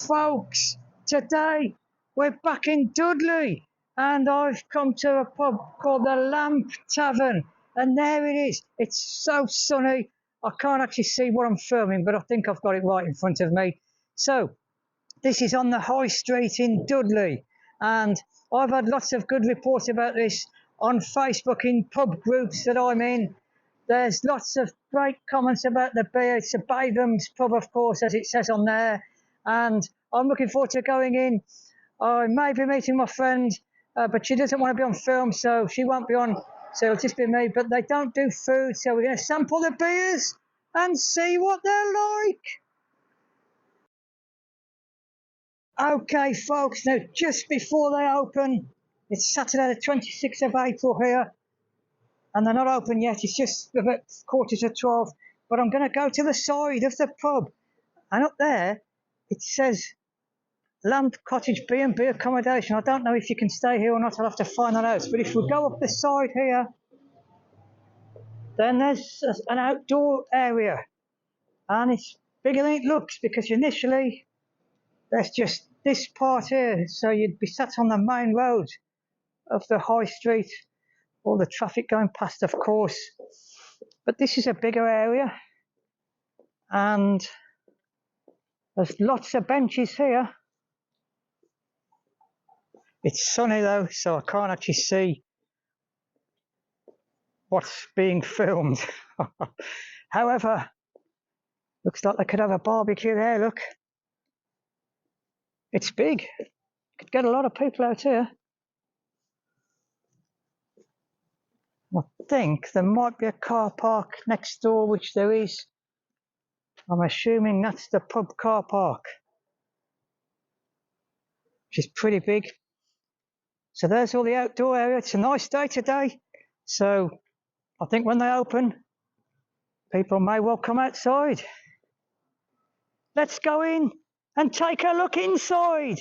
Folks, today we're back in Dudley and I've come to a pub called the Lamp Tavern, and there it is. It's so sunny I can't actually see what I'm filming, but I think I've got it right in front of me. So this is on the High Street in Dudley, and I've had lots of good reports about this on Facebook in pub groups that I'm in. There's lots of great comments about the beer. It's a Bathams pub, of course, as it says on there. And I'm looking forward to going in. I may be meeting my friend, but she doesn't want to be on film, so she won't be on. So it'll just be me. But they don't do food, so we're going to sample the beers and see what they're like. Okay, folks, now just before they open, it's Saturday the 26th of April here, and they're not open yet. It's just about 11:45, but I'm going to go to the side of the pub, and up there it says Lamp Cottage B&B accommodation. I don't know if you can stay here or not. I'll have to find that out. But if we go up the side here, then there's an outdoor area, and it's bigger than it looks, because initially there's just this part here, so you'd be sat on the main road of the high street, all the traffic going past, of course. But this is a bigger area, and there's lots of benches here. It's sunny though, so I can't actually see what's being filmed. However, looks like they could have a barbecue there, look. It's big. Could get a lot of people out here. I think there might be a car park next door, which there is. I'm assuming that's the pub car park, which is pretty big. So there's all the outdoor area. It's a nice day today. So I think when they open, people may well come outside. Let's go in and take a look inside.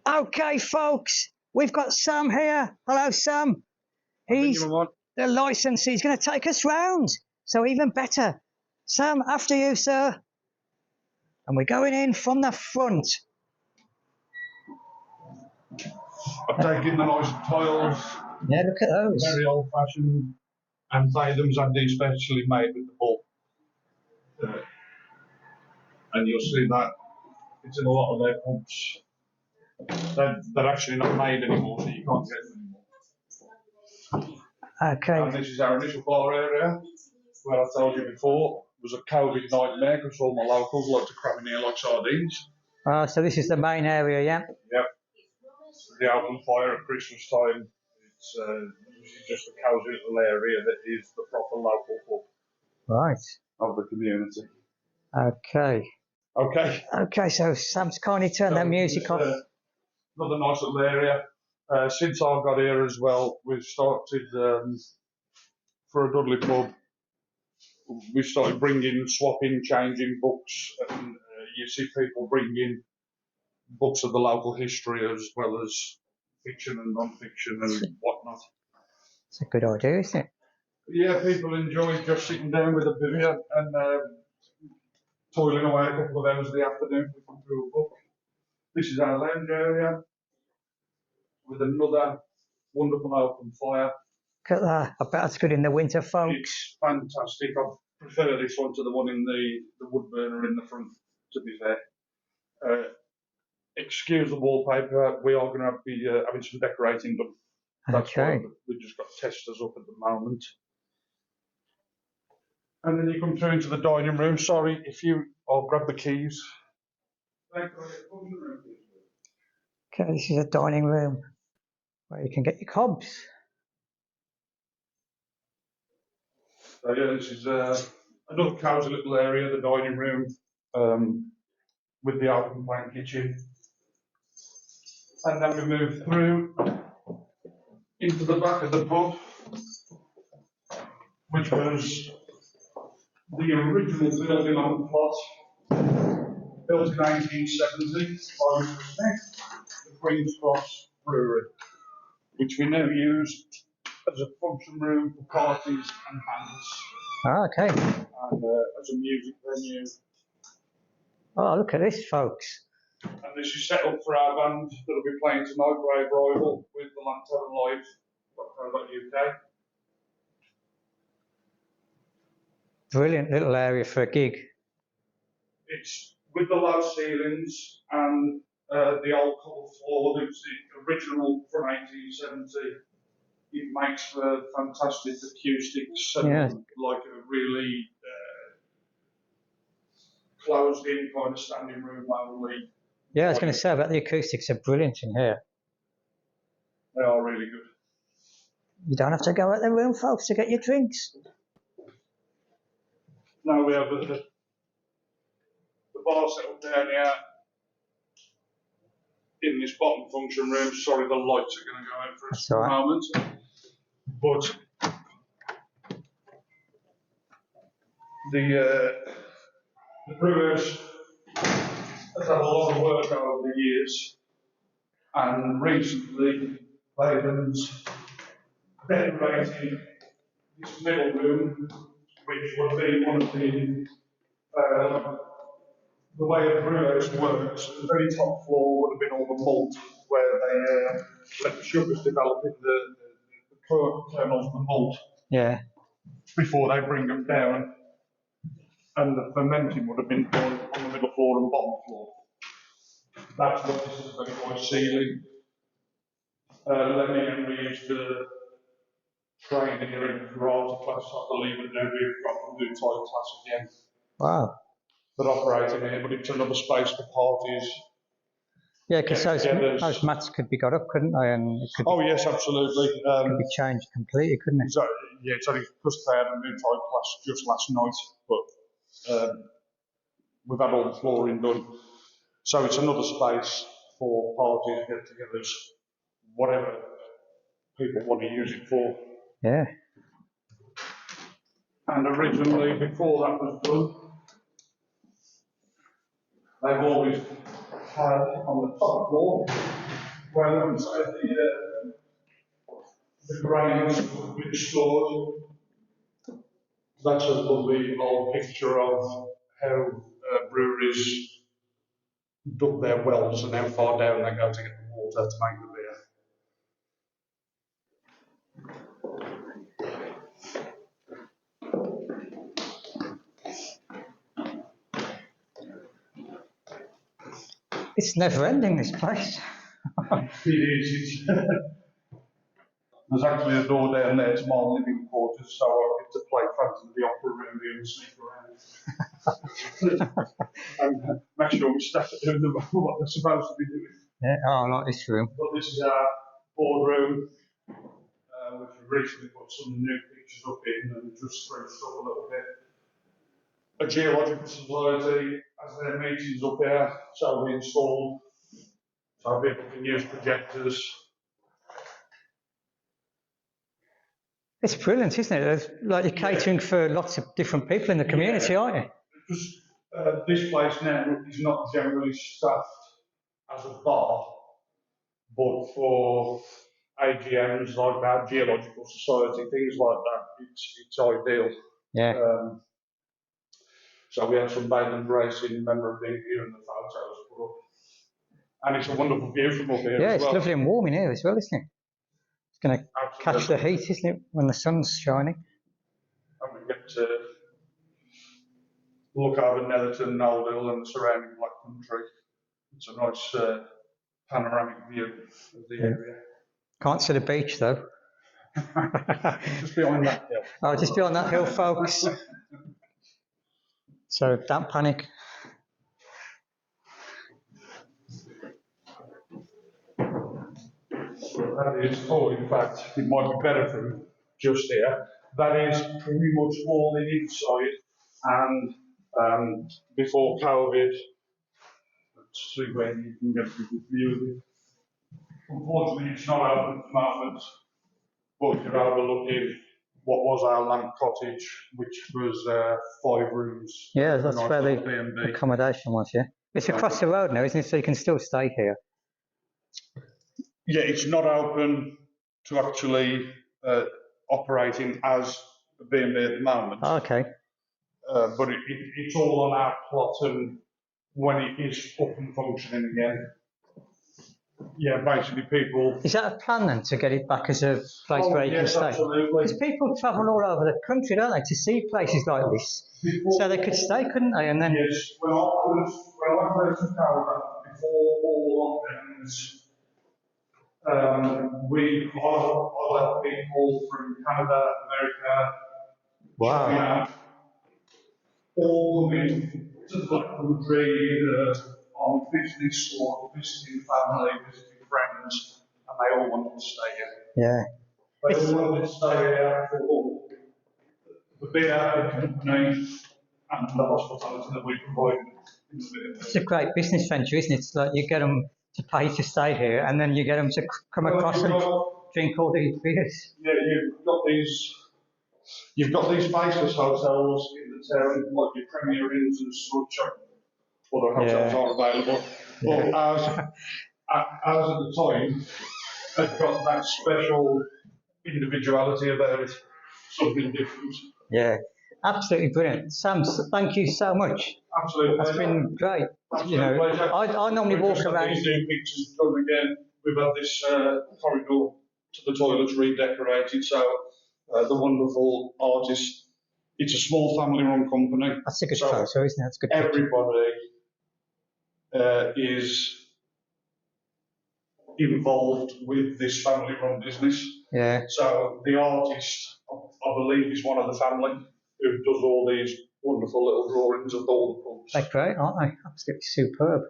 Okay, folks, we've got Sam here. Hello, Sam. He's the licensee. He's going to take us round. So even better. Sam, after you, sir. And we're going in from the front. I've taken the nice tiles. Yeah, look at those. Very old-fashioned, and Bathams had these specially made with the bull. And you'll see that it's in a lot of their pubs. They're actually not made anymore, so you can't get them anymore. Okay. And this is our initial bar area, where I told you before was a COVID nightmare because all my locals like to cram in here like sardines. So this is the main area, yeah? Yep. The open fire at Christmas time. It's usually just a cosy little area that is the proper local pub. Right. Of the community. Okay. Okay. Okay, so Sam's kindly turned that music off. Another nice little area. Since I got here as well, we've started for a Dudley pub. We started swapping, changing books, and you see people bringing books of the local history as well as fiction and non-fiction and whatnot. It's a good idea, isn't it? Yeah, people enjoy just sitting down with a beer and toiling away a couple of hours of the afternoon flipping through a book. This is our lounge area with another wonderful open fire. Look at that. I bet that's good in the winter, folks. It's fantastic. I prefer this one to the one in the wood burner in the front, to be fair. Excuse the wallpaper. We are going to be having some decorating done. That's why we've just got testers up at the moment. And then you come through into the dining room. Sorry, I'll grab the keys. Okay, this is a dining room where you can get your cobs. So yeah, this is another cosy little area, the dining room, with the open plan kitchen. And then we move through into the back of the pub, which was the original building on the plot, built in 1870 by Mr. Smith, the Queen's Cross Brewery, which we now use as a function room for parties and bands. Okay. And as a music venue. Oh, look at this, folks. And this is set up for our band that'll be playing tonight, Brave Rival, with the Lamp Tavern Live.co.uk. Brilliant little area for a gig. It's with the low ceilings and the old cobble floor. It was the original from 1870. It makes for fantastic acoustics and like a really closed-in kind of standing room only. Yeah, I was going to say about the acoustics are brilliant in here. They are really good. You don't have to go out the room, folks, to get your drinks. Now we have the bar set up down here in this bottom function room. Sorry, the lights are going to go out for us for a moment. But the brewers has had a lot of work over the years, and recently Bathams decorated this middle room, which would be one of the way a brewhouse works. The very top floor would have been all the malt, where they let the sugars develop in the kernels of the malt. Yeah. Before they bring them down, and the fermenting would have been done on the middle floor and bottom floor. That's what this is, very nice ceiling. Lenny and we used to train here in the karate class, I believe, and now we've got to do Thai class again. Wow. They're operating here, but it's another space for parties. Yeah, because those mats could be got up, couldn't they? And it could yes, absolutely. Could be changed completely, couldn't it? Yeah, it's only because they had a new Thai class just last night, but we've had all the flooring done. So it's another space for parties, get-togethers, whatever people want to use it for. Yeah. And originally, before that was done, they've always had on the top floor, where the grains would be stored. That's a lovely old picture of how breweries dug their wells and how far down they go to get the water to make the beer. It's never ending, this place. It is. There's actually a door down there to my living quarters, so I get to play Phantom of the Opera room here and sneak around. And make sure we staff it doing what they're supposed to be doing. Yeah, oh, I like this room. But this is our boardroom, which we recently put some new pictures up in and just spruced up a little bit. A geological society has their meetings up here, so we installed, so people can use projectors. It's brilliant, isn't it? There's, like, you're catering for lots of different people in the community, aren't you? Because this place now is not generally staffed as a bar, but for AGMs like our Geological Society, things like that, it's ideal. Yeah. So we had some Bathams racing memorabilia and the photos put up. And it's a wonderful view from up here. Yeah, as it's well. lovely and warm in here as well, isn't it? It's going to catch the heat, isn't it, when the sun's shining? And we get to look over Netherton, Old Hill and the surrounding Black Country. It's a nice panoramic view of the area. Can't see the beach, though. Just behind that hill. Oh, just behind that hill, folks. So don't panic. That is, in fact, it might be better from just here. That is pretty much all the inside. And before COVID, let's see when you can get a good view of it. Unfortunately, it's not open at the moment, but you're overlooking what was our Lamp Cottage, which was 5 rooms. Yeah, that's where the accommodation was, yeah. It's across the road now, isn't it? So you can still stay here. Yeah, it's not open to actually operating as a B&B at the moment. Oh, okay. But it's all on our plot, and when it is up and functioning again. Yeah, basically people. Is that a plan then to get it back as a place where you can Yes, stay? absolutely. Because people travel all over the country, don't they, to see places like this. So they could stay, couldn't they? And then yes, when I first took over before all lockdowns, I let people from Canada, America, wow, China, all come in to the Black Country either on business or visiting family, visiting friends, and they all wanted to stay here. yeah. They all wanted to stay here for the beer, the company, and the hospitality that we provide in the beer. It's a great business venture, isn't it? It's like you get them to pay to stay here, and then you get them to come across and drink all these beers. Yeah, you've got these faceless hotels in the town, like your Premier Inns and such. Other hotels are available, but ours at the time had got that special individuality about it, something different. Yeah, absolutely brilliant. Sam, thank you so much. Absolutely. That's been great. Absolute pleasure. I normally walk around. These new pictures done again. We've had this corridor to the toilets redecorated, so the wonderful artist. It's a small family-run company. That's a good photo, isn't it? That's a good everybody is involved with this family-run business. Yeah. So the artist, I believe, is one of the family who does all these wonderful little drawings of all the pubs. They're great, aren't they? Absolutely superb.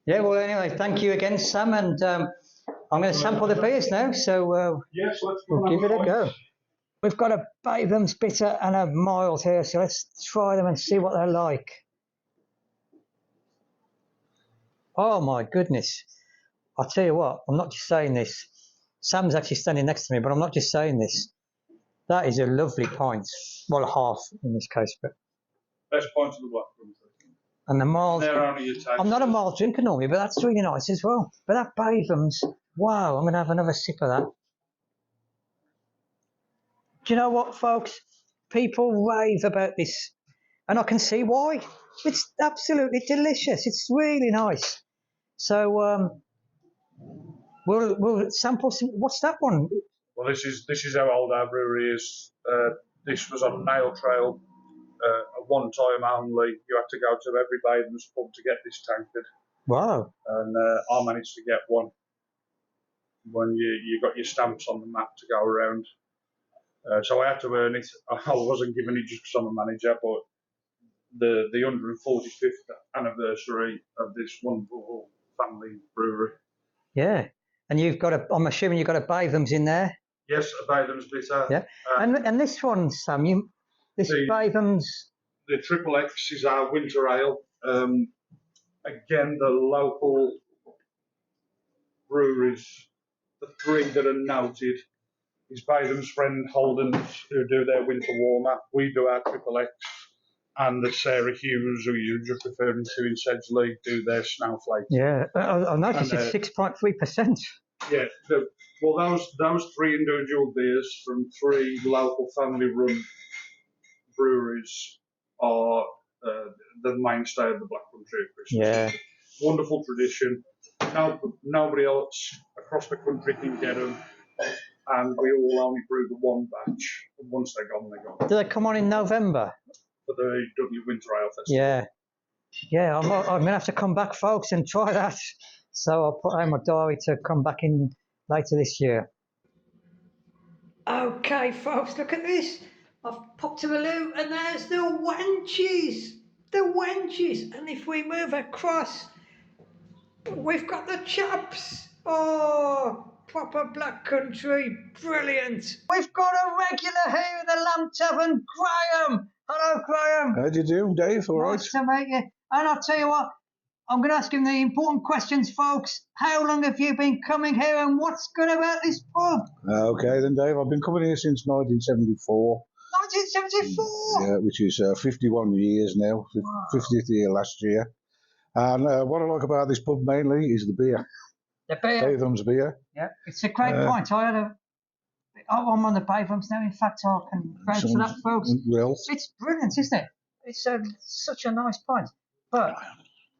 Yeah, well, anyway, thank you again, Sam, and I'm going to sample the beers now, so yes, we'll give it a go. We've got a Bathams bitter and a mild here, so let's try them and see what they're like. Oh my goodness. I'll tell you what, I'm not just saying this. Sam's actually standing next to me, but I'm not just saying this. That is a lovely pint. Well, half in this case, but. Best pint of the Black Country. And the mild. I'm not a mild drinker normally, but that's really nice as well. But that Bathams, wow, I'm going to have another sip of that. Do you know what, folks? People rave about this, and I can see why. It's absolutely delicious. It's really nice. So we'll sample some. What's that one? Well, this is how old our brewery is. This was on Nail Trail. One time only. You had to go to every Bathams pub to get this tankard. Wow. And I managed to get one when you got your stamps on the map to go around. So I had to earn it. I wasn't given it just because I'm a manager, but the 145th anniversary of this wonderful family brewery. Yeah. And you've got I'm assuming you've got a Bathams in there? Yes, a Bathams bitter. Yeah. And this one, Sam, Bathams. The Triple X is our winter ale. Again, the local breweries, the three that are noted, is Bathams Friend Holden's, who do their winter warmer. We do our Triple X. And the Sarah Hughes, who you're just referring to in Sedgley, do their Snowflake. Yeah, I noticed it's 6.3%. Yeah, well, those three individual beers from three local family-run breweries are the mainstay of the Black Country at Christmas. Yeah. Wonderful tradition. Nobody else across the country can get them. And we all only brew the one batch. And once they're gone, they're gone. Do they come on in November? For the Dudley Winter Ale Festival. Yeah. Yeah, I'm going to have to come back, folks, and try that. So I'll put in my diary to come back in later this year. Okay, folks, look at this. I've popped to the loo, and there's the wenches. The wenches. And if we move across, we've got the chaps. Oh, proper Black Country. Brilliant. We've got a regular here at the Lamp Tavern, Graham. Hello, Graham. How do you do, Dave? All right. Nice to meet you. And I'll tell you what, I'm going to ask him the important questions, folks. How long have you been coming here, and what's good about this pub? Okay, then, Dave. I've been coming here since 1974. 1974? Yeah, which is 51 years now. Wow. 50th year last year. And what I like about this pub mainly is the beer. The beer? Bathams beer. Yeah, it's a great point. I'm on the Bathams now. In fact, I can vouch for that, folks. Well, it's brilliant, isn't it? It's such a nice pint. But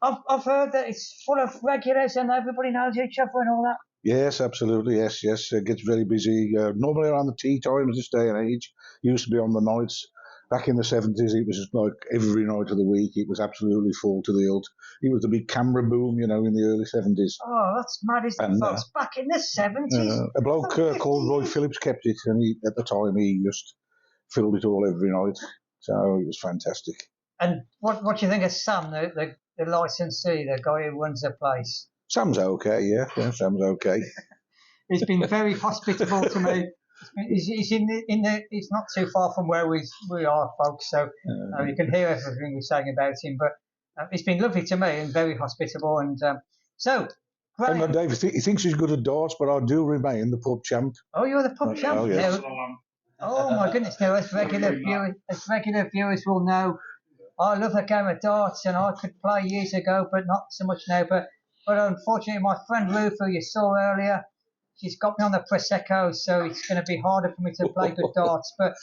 I've heard that it's full of regulars and everybody knows each other and all that. Yes, absolutely. Yes, yes. It gets very busy. Normally around the tea times this day and age. Used to be on the nights. Back in the 70s, it was like every night of the week. It was absolutely full to the hilt. It was the big camera boom, in the early 70s. Oh, that's mad, isn't it, folks? Back in the 70s. A bloke called Roy Phillips kept it, and at the time he just filled it all every night. So it was fantastic. And what do you think of Sam, the licensee, the guy who runs the place? Sam's okay, yeah, Sam's okay. He's been very hospitable to me. He's he's not too far from where we are, folks. So you can hear everything we're saying about him. But he's been lovely to me and very hospitable. And so, Graham, and Dave, he thinks he's good at darts, but I do remain the pub champ. Oh, you're the pub champ. Oh, yes. Oh my goodness! Now, as regular viewers will know, I love a game of darts, and I could play years ago, but not so much now. But unfortunately, my friend Ruth, who you saw earlier, she's got me on the Prosecco, so it's going to be harder for me to play good darts. But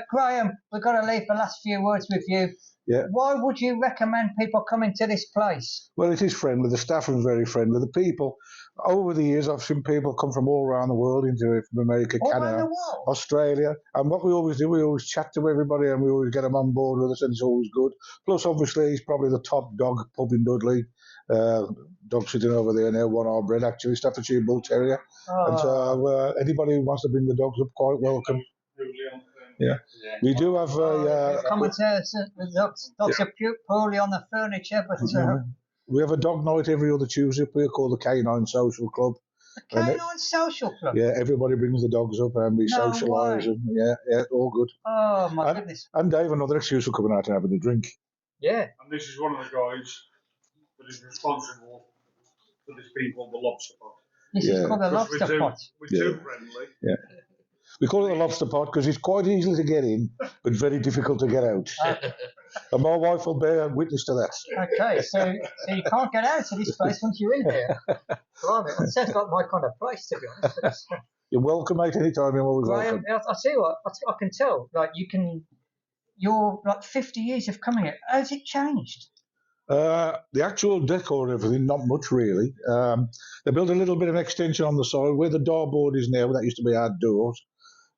Graham, we've got to leave the last few words with you. Yeah. Why would you recommend people coming to this place? Well, it is friendly. The staff are very friendly. The people, over the years, I've seen people come from all around the world into it, from America, Canada, Australia. And what we always do, we always chat to everybody and we always get them on board with us, and it's always good. Plus, obviously, he's probably the top dog pub in Dudley. Dog sitting over there now, one-arm bred, actually, Staffordshire Bull Terrier. Oh. And so anybody who wants to bring the dogs up, quite welcome. Yeah, we do have commentators. Dogs are poorly on the furniture, but we have a dog night every other Tuesday up here called the Canine Social Club. The Canine Social Club. Yeah, everybody brings the dogs up and we socialise and yeah, all good. Oh my goodness! And Dave, another excuse for coming out and having a drink. Yeah. And this is one of the guys that is responsible for this being called the Lobster Pot. This is called the Lobster Pot. We're too friendly. Yeah. We call it a lobster pot because it's quite easy to get in, but very difficult to get out. And my wife will bear witness to that. Okay, so you can't get out of this place once you're in here. Blimey, it sounds like my kind of place, to be honest. You're welcome, mate, anytime. You're always welcome. I'll tell you what, I can tell. Like, you're like 50 years of coming here. How's it changed? The actual decor and everything, not much really. They built a little bit of an extension on the side where the dartboard is now. That used to be outdoors.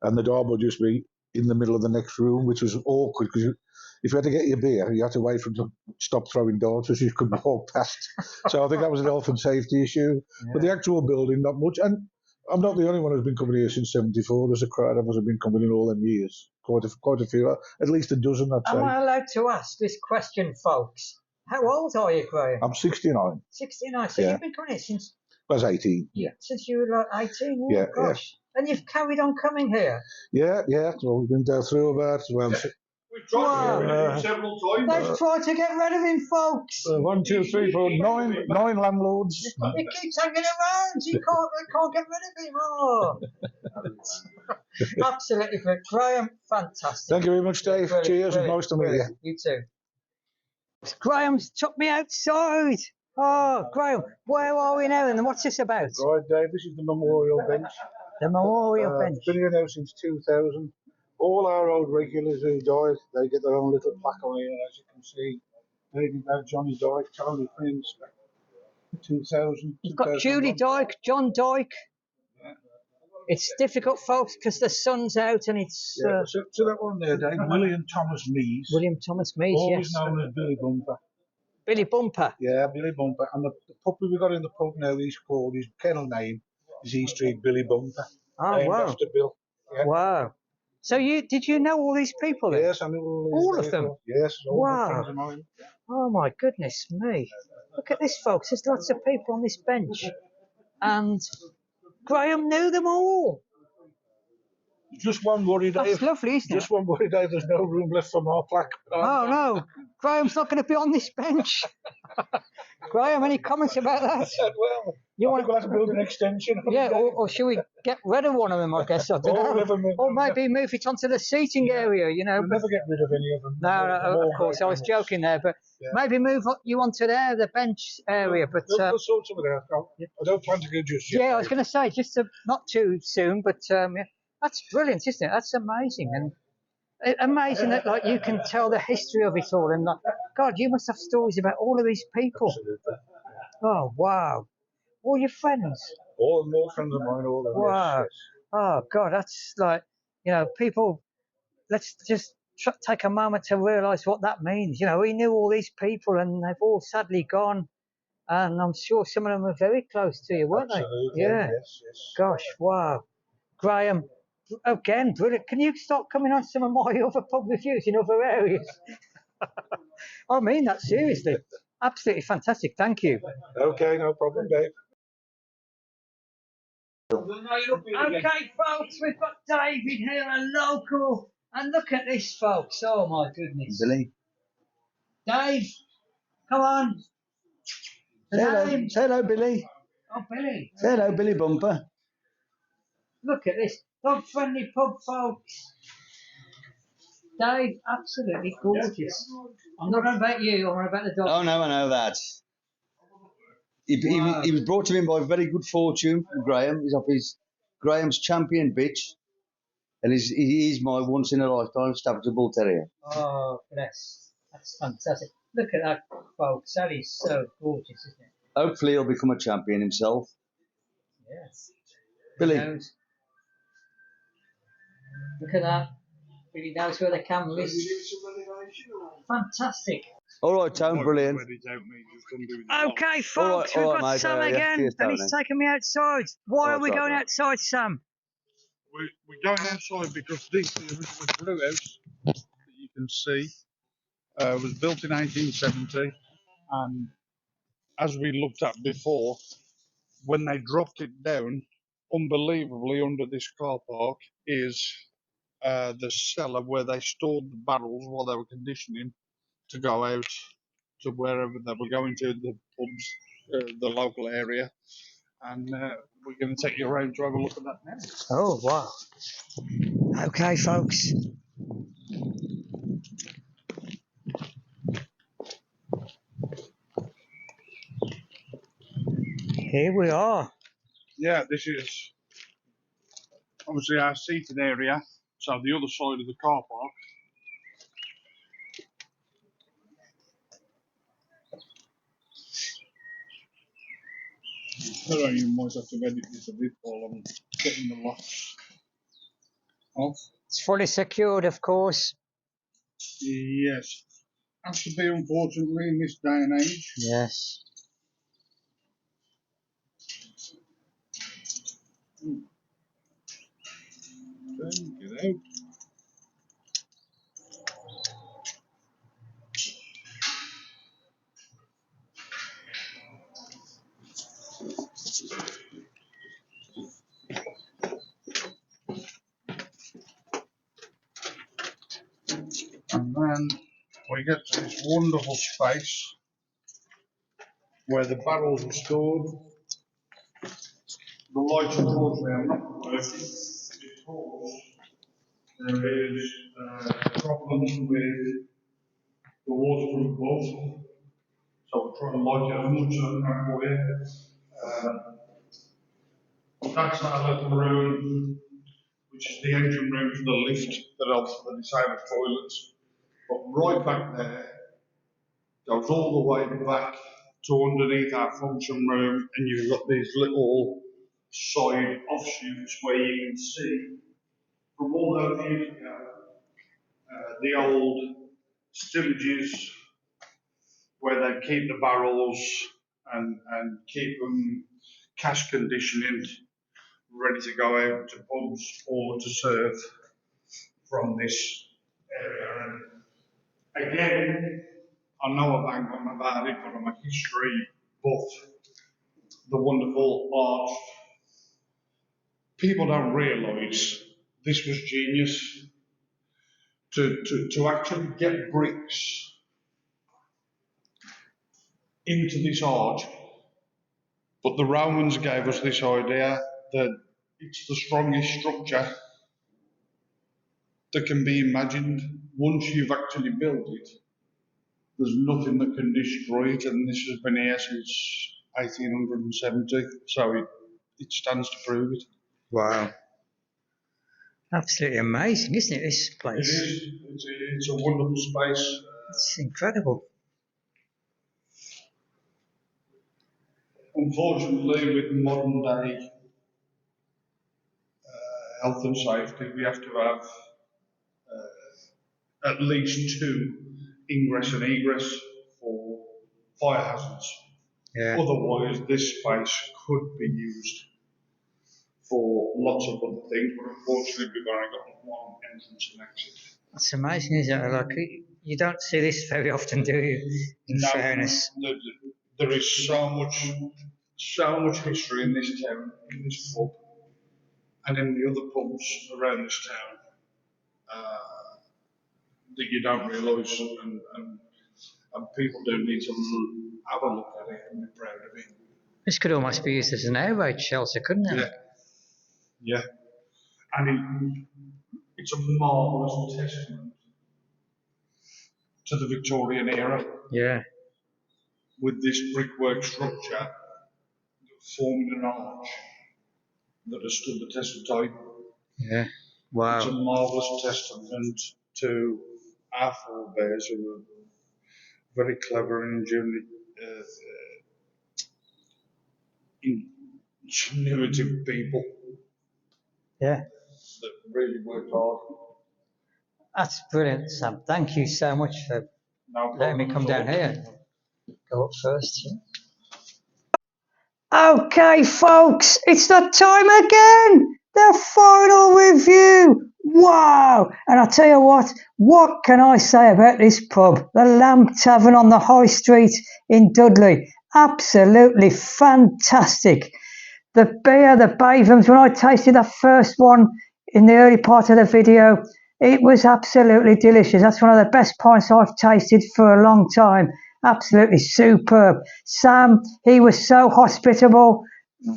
And the dartboard used to be in the middle of the next room, which was awkward because if you had to get your beer, you had to wait for them to stop throwing darts so you couldn't walk past. So I think that was an health and safety issue. Yeah. But the actual building, not much. And I'm not the only one who's been coming here since 74. There's a crowd of us who have been coming in all them years. Quite a few, at least a dozen, I'd say. Am I allowed to ask this question, folks? How old are you, Graham? I'm 69. 69. So you've been coming here since... I was 18. Yeah. Since you were like 18? Yeah, gosh. And you've carried on coming here? Yeah. Well, we've been down through about... Well, we've tried to get rid of him several times. They've tried to get rid of him, folks. 1, 2, 3, 4, 9 landlords. He keeps hanging around. They can't get rid of him. Oh. Absolutely good. Graham, fantastic. Thank you very much, Dave. Brilliant, Cheers. Brilliant, nice to meet you. You too. Graham's took me outside. Oh, Graham, where are we now and what's this about? Right, Dave, this is the memorial bench. The memorial bench. It's been here now since 2000. All our old regulars who died, they get their own little plaque on here, as you can see. Lady Johnny Dyke, Tony Prince, 2000. You've got Julie Dyke, John Dyke. Yeah. It's difficult, folks, because the sun's out and it's... So that one there, Dave, William Thomas Mees. William Thomas Mees, always known as Billy Bumper. Billy Bumper? Yeah, Billy Bumper. And the puppy we got in the pub now, he's called, his kennel name is E Street Billy Bumper. Oh, wow. After Bill. Yeah. Wow. So did you know all these people then? Yes, I knew all of them? Yes, all wow. friends of mine. Oh, my goodness me. Look at this, folks. There's lots of people on this bench. And Graham knew them all. Just one worry, Dave. That's lovely, isn't it? Just one worry, Dave. There's no room left for more plaque. Oh, no. Graham's not going to be on this bench. Graham, any comments about that? Well, you want to build an extension? Yeah, or should we get rid of one of them, I guess? I don't know. Or maybe move it onto the seating area, you know. We'll never get rid of any of them. No, of course, I was joking there. But maybe move you onto there, the bench area. But we'll sort something out. I don't plan to go just yet. Yeah, I was going to say, just not too soon, but... that's brilliant, isn't it? That's amazing. And Amazing that like you can tell the history of it all, and like, God, you must have stories about all of these people. Absolutely. Oh wow, all your friends. All more friends of mine, all of them. Wow. Yes, Oh God, that's like, people. Let's just take a moment to realise what that means. We knew all these people, and they've all sadly gone. And I'm sure some of them were very close to you, weren't absolutely. they? Yeah. Yes, yes. Gosh, wow. Graham, again, brilliant. Can you start coming on some of my other pub reviews in other areas? I mean that seriously. Absolutely fantastic. Thank you. Okay, no problem, Dave. Okay, folks, we've got David here, a local. And look at this, folks. Oh, my goodness. Billy. Dave, come on. Say hello. Say hello, Billy. Oh, Billy. Say hello, Billy Bumper. Look at this. Dog-friendly pub, folks. Dave, absolutely gorgeous. I'm not on about you, I'm on about the dog. Oh, no, I know that. He was brought to him by very good fortune from Graham. He's off his Graham's champion bitch. And he's my once in a lifetime Staffordshire Bull Terrier. Oh, bless. That's fantastic. Look at that, folks. That is so gorgeous, isn't it? Hopefully he'll become a champion himself. Yes. Billy. Look at that. Billy knows where the camera is. Fantastic. All right, Tom, brilliant. Okay, folks, we've got mate, Sam again, cheers, and he's taking me outside. Why are we going outside, Sam? We're going outside because this, the original brew house that you can see, was built in 1870, and as we looked at before, when they dropped it down, unbelievably under this car park is the cellar where they stored the barrels while they were conditioning to go out to wherever they were going to, the pubs, the local area. And we're going to take you around to have a look at that now. Oh, wow. Okay, folks. Here we are. Yeah, this is obviously our seating area, so the other side of the car park. I don't know, you might have to edit this a bit while I'm getting the locks off. It's fully secured, of course. Yes. Has to be, unfortunately, in this day and age. Yes. Get out. And then we get to this wonderful space where the barrels are stored. The lights, unfortunately, are not working because there is problems with the waterproof boat. So we're trying to light it as much as I can for you. That's our little room, which is the engine room for the lift that helps for the disabled toilets. But right back there goes all the way back to underneath our function room, and you've got these little side offshoots where you can see from all those years ago the old stillages where they keep the barrels and keep them cash conditioning, ready to go out to pubs or to serve from this area. And again, I know I bang on about it, but I'm a history buff. The wonderful art. People don't realise this was genius. To actually get bricks into this arch, but the Romans gave us this idea that it's the strongest structure that can be imagined. Once you've actually built it, there's nothing that can destroy it, and this has been here since 1870, so it stands to prove it. Wow. Absolutely amazing, isn't it, this It place? is. It's a wonderful space. It's incredible. Unfortunately, with modern day health and safety, we have to have at least two ingress and egress for fire hazards. Yeah. Otherwise, this space could be used for lots of other things, but unfortunately, we've only got one entrance and exit. That's amazing, isn't it? Like, you don't see this very often, do you? In Now, fairness. there is so much history in this town, in this pub, and in the other pubs around this town that you don't realise, and people do need to have a look at it and be proud of it. This could almost be used as an air raid shelter, couldn't it? Yeah, and it's a marvellous testament to the Victorian era Yeah. with this brickwork structure that formed an arch that has stood the test of time. Yeah. Wow. It's a marvellous testament to our forebears who were very clever and ingenuitive people Yeah. that really worked hard. That's brilliant, Sam. Thank you so much for letting me come down here. Go up first. Yeah. Okay, folks, it's that time again. The final review. Wow. And I'll tell you what can I say about this pub? The Lamp Tavern on the High Street in Dudley. Absolutely fantastic. The beer, the Bathams, when I tasted the first one in the early part of the video, it was absolutely delicious. That's one of the best pints I've tasted for a long time. Absolutely superb. Sam, he was so hospitable,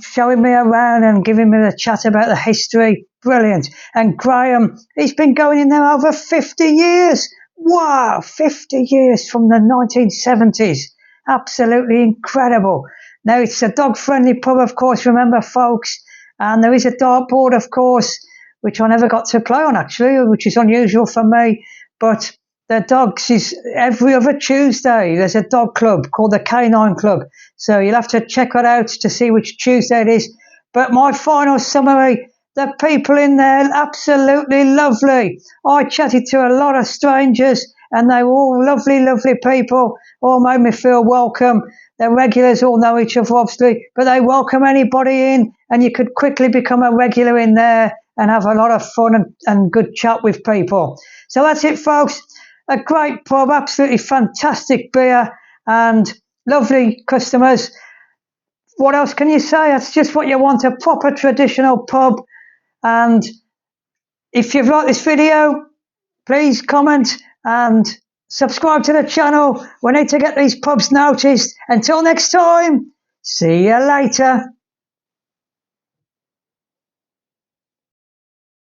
showing me around and giving me the chat about the history. Brilliant. And Graham, he's been going in there over 50 years. Wow, 50 years from the 1970s. Absolutely incredible. Now, it's a dog-friendly pub, of course, remember, folks. And there is a dartboard, of course, which I never got to play on, actually, which is unusual for me. But the dogs is every other Tuesday. There's a dog club called the Canine Club. So you'll have to check that out to see which Tuesday it is. But my final summary, the people in there, absolutely lovely. I chatted to a lot of strangers, and they were all lovely, lovely people, all made me feel welcome. The regulars all know each other, obviously, but they welcome anybody in, and you could quickly become a regular in there and have a lot of fun and good chat with people. So that's it, folks. A great pub, absolutely fantastic beer, and lovely customers. What else can you say? That's just what you want, a proper traditional pub. And if you've liked this video, please comment and subscribe to the channel. We need to get these pubs noticed. Until next time, see you later.